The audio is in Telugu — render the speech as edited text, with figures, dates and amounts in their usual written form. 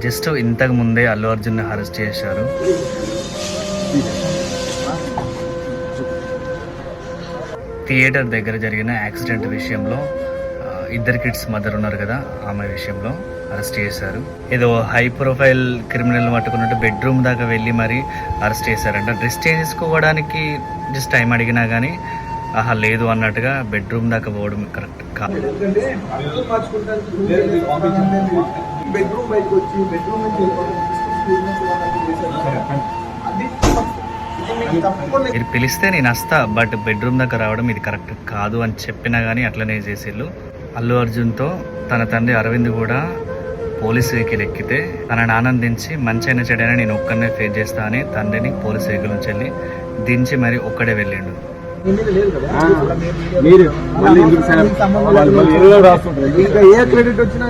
జస్ట్ ఇంతకు ముందే అల్లు అర్జున్ అరెస్ట్ చేశారు. థియేటర్ దగ్గర జరిగిన యాక్సిడెంట్ విషయంలో ఇద్దరు కిడ్స్ మదర్ ఉన్నారు కదా, ఆమె విషయంలో అరెస్ట్ చేశారు. ఏదో హై ప్రొఫైల్ క్రిమినల్ పట్టుకున్నట్టు బెడ్రూమ్ దాకా వెళ్ళి మరి అరెస్ట్ చేశారంట. డ్రెస్ చేంజ్ చేసుకోవడానికి జస్ట్ టైం అడిగినా కానీ ఆహా లేదు అన్నట్టుగా బెడ్రూమ్ దాకా పోవడం కరెక్ట్ కాదు. మీరు పిలిస్తే నేను వస్తా, బట్ బెడ్రూమ్ దగ్గర రావడం ఇది కరెక్ట్ కాదు అని చెప్పినా కానీ అట్లనే చేసేళ్ళు. అల్లు అర్జున్తో తన తండ్రి అరవింద్ కూడా పోలీస్ వెహికల్ ఎక్కితే తనని ఆనందించి మంచైనా చెడైనా నేను ఒక్కనే ఫేస్ చేస్తా అని తండ్రిని పోలీస్ వెహికల్ నుంచి వెళ్ళి దించి మరి ఒక్కడే వెళ్ళిండు. ఏ క్రెడిట్ వచ్చినా